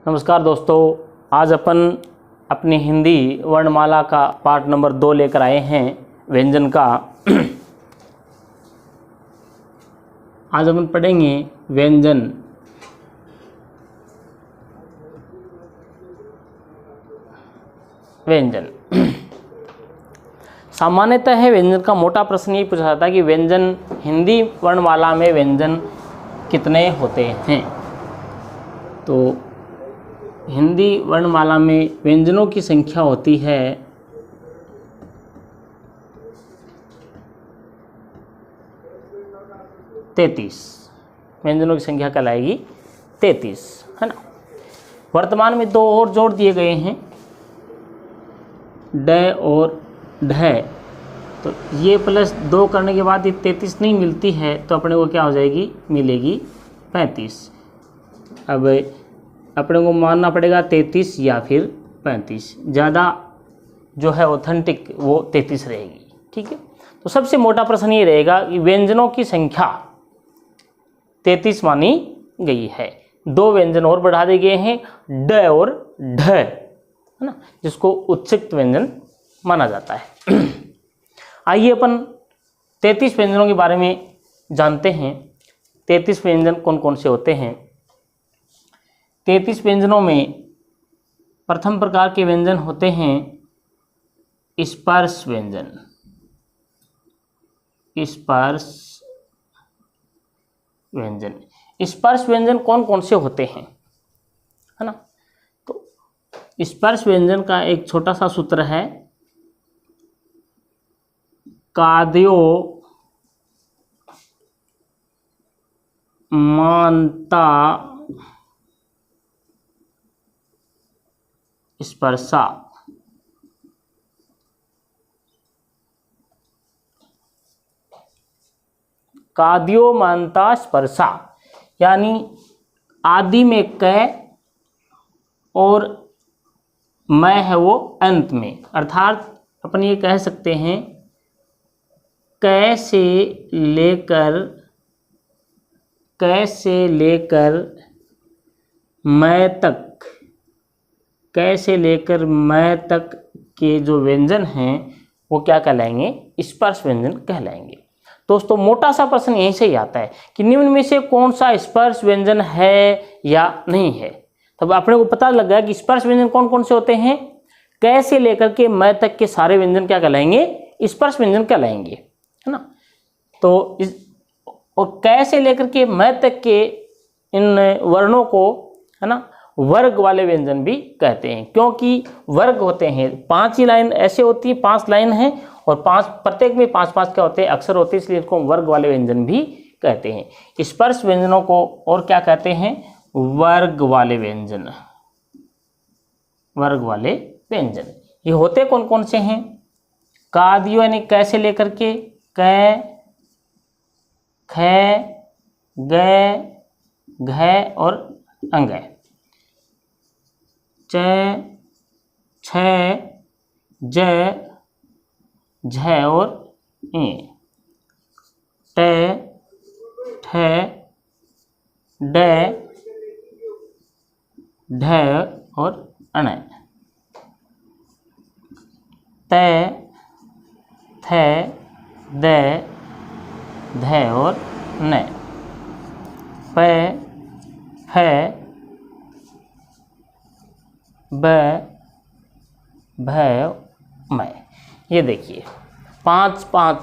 नमस्कार दोस्तों, आज अपन अपनी हिंदी वर्णमाला का पार्ट नंबर 2 लेकर आए हैं व्यंजन का। आज अपन पढ़ेंगे व्यंजन। व्यंजन सामान्यतः है व्यंजन का मोटा प्रश्न ये पूछा जाता है कि व्यंजन हिंदी वर्णमाला में व्यंजन कितने होते हैं। तो हिंदी वर्णमाला में व्यंजनों की संख्या होती है 33। व्यंजनों की संख्या कहलाएगी 33, है ना। वर्तमान में 2 और जोड़ दिए गए हैं, ड और ढ। तो ये +2 करने के बाद ये 33 नहीं मिलती है तो अपने को क्या हो जाएगी, मिलेगी 35। अब अपने को मानना पड़ेगा 33 या फिर 35। ज़्यादा जो है ऑथेंटिक वो 33 रहेगी, ठीक है। तो सबसे मोटा प्रश्न ये रहेगा कि व्यंजनों की संख्या 33 मानी गई है। 2 व्यंजन और बढ़ा दिए गए हैं, ड और ढ, है ना, जिसको उत्सिक्त व्यंजन माना जाता है। आइए अपन 33 व्यंजनों के बारे में जानते हैं। 33 व्यंजन कौन कौन से होते हैं। 33 व्यंजनों में प्रथम प्रकार के व्यंजन होते हैं स्पर्श व्यंजन। स्पर्श व्यंजन, स्पर्श व्यंजन कौन कौन से होते हैं, है ना। तो स्पर्श व्यंजन का एक छोटा सा सूत्र है, काद्यो मांता स्पर्शा। काद्योमांता स्पर्शा यानी आदि में क और मैं है वो अंत में, अर्थात अपन ये कह सकते हैं क से लेकर मैं तक, क से लेकर मैं तक के जो व्यंजन हैं वो क्या कहलाएंगे, स्पर्श व्यंजन कहलाएंगे। दोस्तों मोटा सा प्रश्न यहीं से ही आता है कि निम्न में से कौन सा स्पर्श व्यंजन है या नहीं है। तब अपने को पता लग गया कि स्पर्श व्यंजन कौन कौन से होते हैं। क से लेकर के मैं तक के सारे व्यंजन क्या कहलाएंगे, स्पर्श व्यंजन कहलाएंगे, है ना। तो और क से लेकर के मैं तक के इन वर्णों को, है ना, वर्ग वाले व्यंजन भी कहते हैं, क्योंकि वर्ग होते हैं। 5 ही लाइन ऐसे होती है, 5 लाइन है और 5 प्रत्येक में 5-5 क्या होते हैं, अक्षर होते हैं, इसलिए इसको वर्ग वाले व्यंजन भी कहते हैं। स्पर्श व्यंजनों को और क्या कहते हैं, वर्ग वाले व्यंजन। वर्ग वाले व्यंजन ये होते कौन कौन से हैं। काद्यो यानी क से लेकर के क, ख, ग, घ और अंग, च, छ, ज, झ और इ, ट, ठ, ड, ढ और अण, त, थ, द, ध और न, प, फ, ब, भ, मै। ये देखिए 5-5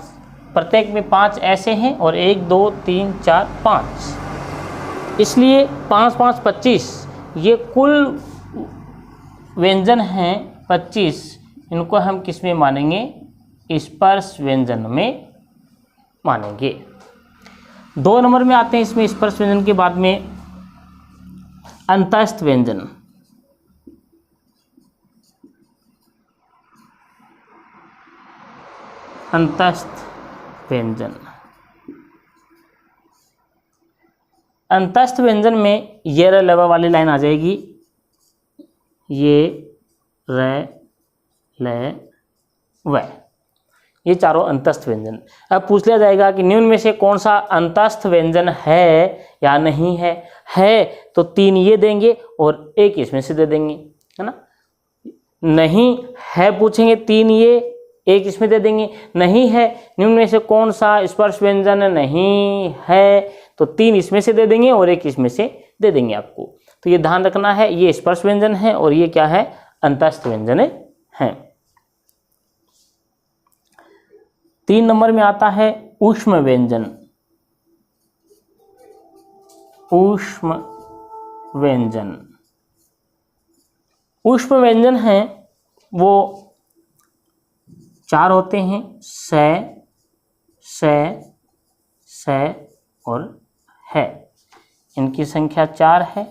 प्रत्येक में 5 ऐसे हैं और 1 2 3 4 5, इसलिए 5-5 25। ये कुल व्यंजन हैं 25। इनको हम किस में मानेंगे, स्पर्श व्यंजन में मानेंगे। 2 नंबर में आते हैं इसमें स्पर्श व्यंजन के बाद में अंतस्थ व्यंजन। अंतस्थ व्यंजन, अंतस्थ व्यंजन में ये र लवा वाली लाइन आ जाएगी, ये र ल व, ये चारों अंतस्थ व्यंजन। अब पूछ लिया जाएगा कि निम्न में से कौन सा अंतस्थ व्यंजन है या नहीं है। है तो 3 ये देंगे और 1 इसमें से दे देंगे, है ना। नहीं है पूछेंगे 3 ये 1 इसमें दे देंगे। नहीं है, निम्न में से कौन सा स्पर्श व्यंजन नहीं है, तो 3 इसमें से दे देंगे और 1 इसमें से दे देंगे आपको। तो ये ध्यान रखना है, ये स्पर्श व्यंजन है और ये क्या है, अंतस्थ व्यंजन है। 3 नंबर में आता है ऊष्म व्यंजन। ऊष्म व्यंजन, ऊष्म व्यंजन है वो 4 होते हैं, से और है। इनकी संख्या 4 है,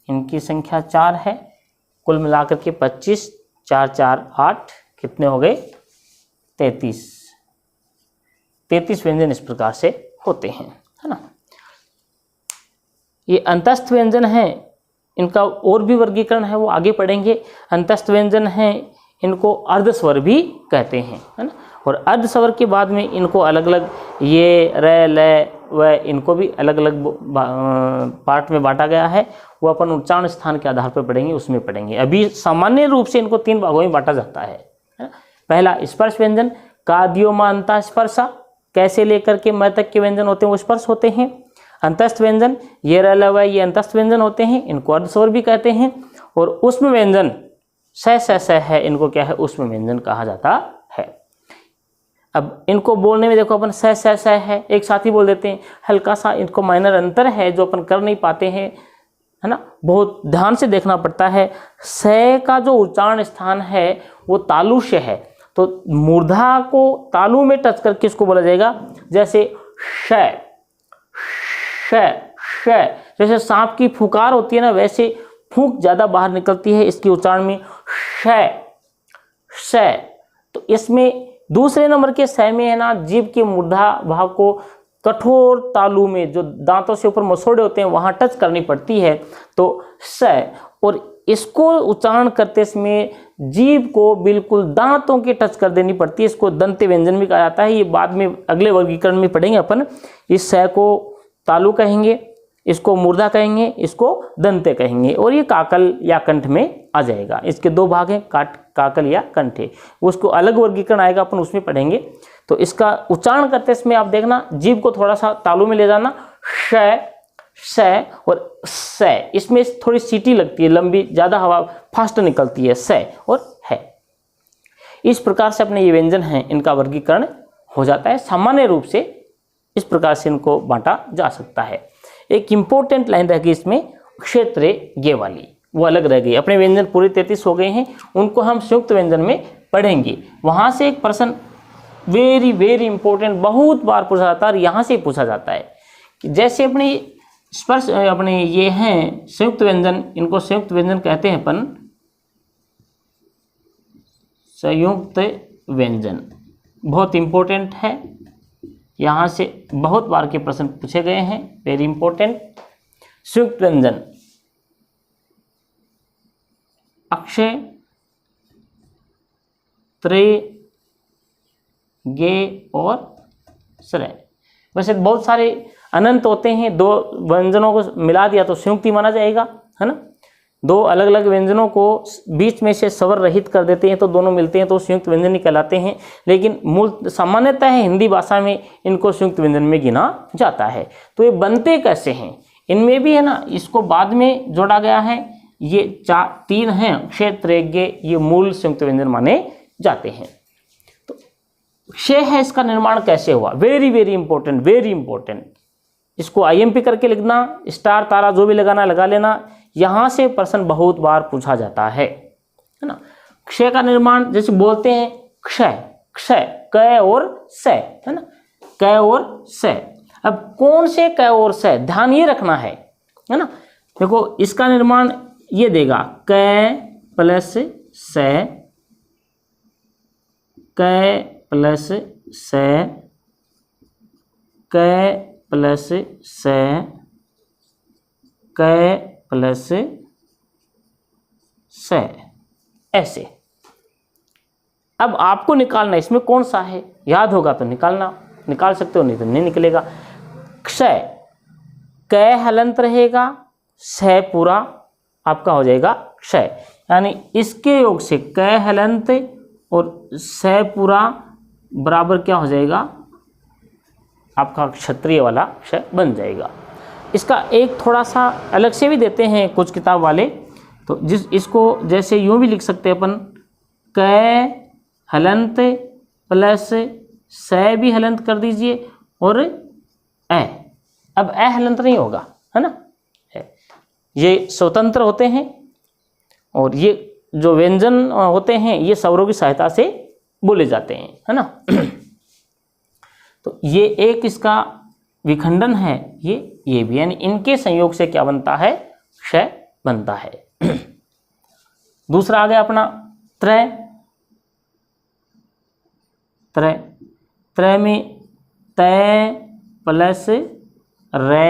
इनकी संख्या 4 है। कुल मिलाकर के 25, 4 4 8 कितने हो गए, 33 व्यंजन इस प्रकार से होते हैं, है ना। ये अंतस्थ व्यंजन है, इनका और भी वर्गीकरण है, वो आगे पढ़ेंगे। अंतस्थ व्यंजन है, इनको अर्धस्वर भी कहते हैं, है ना। और अर्धस्वर के बाद में इनको अलग अलग ये र ल व इनको भी अलग अलग पार्ट में बांटा गया है, वो अपन उच्चारण स्थान के आधार पर पढ़ेंगे, उसमें पढ़ेंगे। अभी सामान्य रूप से इनको 3 भागों में बांटा जाता है। पहला स्पर्श व्यंजन, काद्योमा अंता स्पर्शा, कैसे लेकर के म तक के व्यंजन होते हैं वो स्पर्श होते हैं। अंतस्थ व्यंजन, ये र ल व ये अंतस्थ व्यंजन होते हैं, इनको अर्धस्वर भी कहते हैं। और ऊष्म व्यंजन स है, इनको क्या है, ऊष्म व्यंजन कहा जाता है। अब इनको बोलने में देखो अपन स है, एक साथ ही बोल देते हैं। हल्का सा इनको माइनर अंतर है जो अपन कर नहीं पाते हैं, है ना, बहुत ध्यान से देखना पड़ता है। स का जो उच्चारण स्थान है वो तालु से है, तो मूर्धा को तालु में टच करके इसको बोला जाएगा। जैसे श जैसे सांप की फुकार होती है ना, वैसे फूंक ज्यादा बाहर निकलती है इसके उच्चारण में, श। तो इसमें दूसरे नंबर के स में है ना, जीभ के मूर्धा भाग को कठोर तालु में, जो दांतों से ऊपर मसोड़े होते हैं वहां टच करनी पड़ती है, तो स। और इसको उच्चारण करते समय जीभ को बिल्कुल दांतों के टच कर देनी पड़ती है, इसको दंत व्यंजन भी कहा जाता है। ये बाद में अगले वर्गीकरण में पढ़ेंगे अपन। इस स को तालु कहेंगे, इसको मूर्धा कहेंगे, इसको दंते कहेंगे, और ये काकल या कंठ में आ जाएगा। इसके 2 भाग हैं, काकल या कंठे, उसको अलग वर्गीकरण आएगा, अपन उसमें पढ़ेंगे। तो इसका उच्चारण करते इसमें आप देखना, जीभ को थोड़ा सा तालु में ले जाना, श और स। इसमें थोड़ी सीटी लगती है, लंबी, ज्यादा हवा फास्ट निकलती है, स और है। इस प्रकार से अपने ये व्यंजन हैं, इनका वर्गीकरण हो जाता है। सामान्य रूप से इस प्रकार से इनको बांटा जा सकता है। एक इंपॉर्टेंट लाइन रह गई इसमें, क्षेत्र ये वाली, वो अलग रह गई। अपने व्यंजन पूरे 33 हो गए हैं, उनको हम संयुक्त व्यंजन में पढ़ेंगे। वहां से एक प्रश्न वेरी वेरी इंपॉर्टेंट बहुत बार पूछा जाता है, और यहाँ से पूछा जाता है कि जैसे अपने स्पर्श, अपने ये हैं संयुक्त व्यंजन, इनको संयुक्त व्यंजन कहते हैं अपन, संयुक्त व्यंजन बहुत इंपॉर्टेंट है। यहाँ से बहुत बार के प्रश्न पूछे गए हैं, वेरी इंपॉर्टेंट। संयुक्त व्यंजन अक्षय, त्रय, गे और श्रय। वैसे बहुत सारे अनंत होते हैं, 2 व्यंजनों को मिला दिया तो संयुक्त ही माना जाएगा, है ना। 2 अलग अलग व्यंजनों को बीच में से स्वर रहित कर देते हैं तो दोनों मिलते हैं तो संयुक्त व्यंजन ही कहलाते हैं। लेकिन मूल सामान्यतः है हिंदी भाषा में इनको संयुक्त व्यंजन में गिना जाता है। तो ये बनते कैसे हैं, इनमें भी है ना, इसको बाद में जोड़ा गया है। ये 3 हैं, क्षेत्र, ये मूल संयुक्त व्यंजन माने जाते हैं। तो क्षय है, इसका निर्माण कैसे हुआ, very very important, very important. इसको IMP करके लिखना, स्टार तारा जो भी लगाना लगा लेना, यहां से प्रश्न बहुत बार पूछा जाता है ना। क्षय का निर्माण जैसे बोलते हैं क्षय, क और स, है ना, क और स। अब कौन से क और स, ध्यान ये रखना है ना। देखो इसका निर्माण ये देगा, क प्लस स, क प्लस स, क प्लस स, क प्लस स, ऐसे। अब आपको निकालना इसमें कौन सा है, याद होगा तो निकाल सकते हो, नहीं तो नहीं निकलेगा। क्षय, क हलंत रहेगा स पूरा आपका हो जाएगा क्षय, यानी इसके योग से क हलंत और स पूरा बराबर क्या हो जाएगा, आपका क्षत्रिय वाला क्षय बन जाएगा। इसका एक थोड़ा सा अलग से भी देते हैं कुछ किताब वाले, तो इसको जैसे यूँ भी लिख सकते हैं अपन, क हलंत प्लस स भी हलंत कर दीजिए और ए, अब ए हलंत नहीं होगा, है ना, ये स्वतंत्र होते हैं और ये जो व्यंजन होते हैं ये स्वरों की सहायता से बोले जाते हैं, है ना। तो ये एक इसका विखंडन है, ये भी, यानी इनके संयोग से क्या बनता है, क्षय बनता है। दूसरा आ गया अपना त्रय। त्रय त्रय में तय प्लस रे,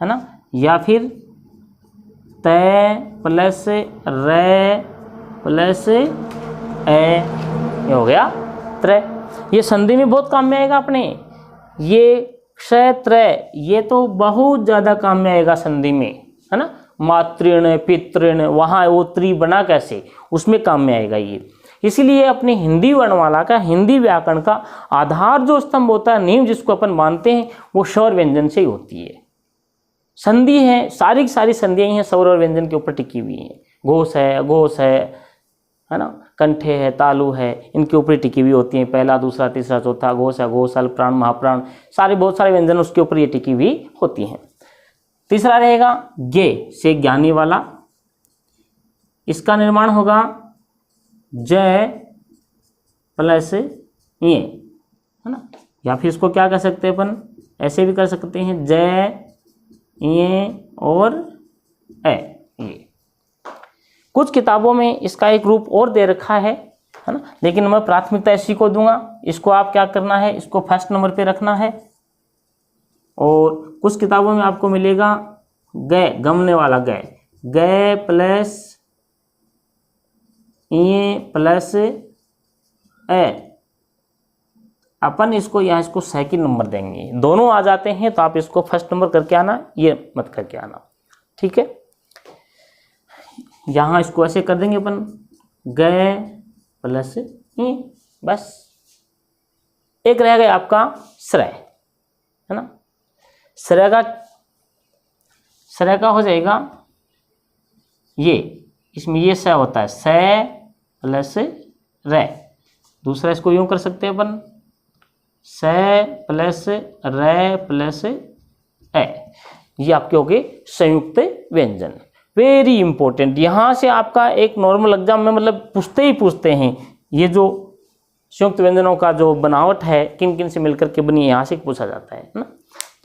है ना, या फिर तय प्लस रे प्लस ए, ये हो गया त्रय। ये संधि में बहुत काम में आएगा अपने, ये क्षय त्रय ये तो बहुत ज़्यादा काम में आएगा संधि में, है ना, मातृण पितृण, वहाँ वो त्री बना कैसे, उसमें काम में आएगा ये। इसीलिए अपने हिंदी वर्णमाला का, हिंदी व्याकरण का आधार जो स्तंभ होता है, नींव जिसको अपन मानते हैं, वो स्वर व्यंजन से ही होती है। संधि है, सारी की सारी संधियाँ ही हैं स्वर और व्यंजन के ऊपर टिकी हुई हैं। घोष है, अघोष है ना, कंठे है, तालु है, इनके ऊपर टिकी हुई होती हैं। पहला, दूसरा, तीसरा, चौथा, घोष है, घोष, अल्प प्राण, महाप्राण, सारे बहुत सारे व्यंजन उसके ऊपर ये टिकी हुई होती हैं। तीसरा रहेगा गे से ज्ञानी वाला, इसका निर्माण होगा जय प्लस ये, है ना, या फिर इसको क्या कर सकते हैं अपन, ऐसे भी कर सकते हैं, जय ये और ए ये। कुछ किताबों में इसका एक रूप और दे रखा है ना, लेकिन मैं प्राथमिकता इसी को दूंगा। इसको आप क्या करना है, इसको फर्स्ट नंबर पे रखना है। और कुछ किताबों में आपको मिलेगा गए, गमने वाला गए, गए प्लस ये प्लस ए, अपन इसको यहाँ इसको सेकंड नंबर देंगे। दोनों आ जाते हैं तो आप इसको फर्स्ट नंबर करके आना, ये मत करके आना, ठीक है। यहाँ इसको ऐसे कर देंगे अपन, गए प्लस ई, बस। एक रह गया आपका श्रय, है ना, श्रय का हो जाएगा ये, इसमें ये स होता है, स प्लस रे। दूसरा इसको यूं कर सकते हैं अपन, स प्लस रे प्लस ए, ये आपके हो गए संयुक्त व्यंजन। वेरी इंपॉर्टेंट, यहाँ से आपका एक नॉर्मल एग्जाम में मतलब पूछते हैं ये जो संयुक्त व्यंजनों का जो बनावट है किन किन से मिलकर के बनी है, यहाँ से पूछा जाता है ना।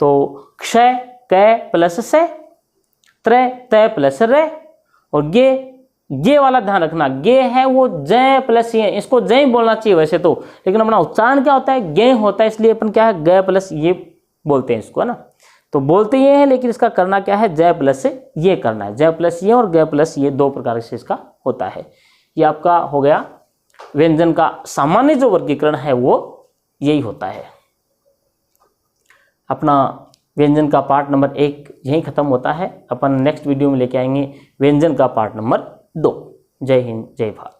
तो क्षय क प्लस से, त्रय तय प्लस रे, और गे वाला ध्यान रखना, गे है वो जय प्लस ये, इसको जय बोलना चाहिए वैसे तो, लेकिन अपना उच्चारण क्या होता है, गे होता है, इसलिए अपन क्या है ग प्लस ये बोलते हैं इसको, है ना। तो बोलते ये हैं लेकिन इसका करना क्या है, जय प्लस से ये करना है, जय प्लस ये और ग प्लस ये, दो प्रकार से इसका होता है। ये आपका हो गया व्यंजन का सामान्य जो वर्गीकरण है वो यही होता है। अपना व्यंजन का पार्ट नंबर 1 यहीं खत्म होता है। अपन नेक्स्ट वीडियो में लेके आएंगे व्यंजन का पार्ट नंबर 2। जय हिंद, जय भारत।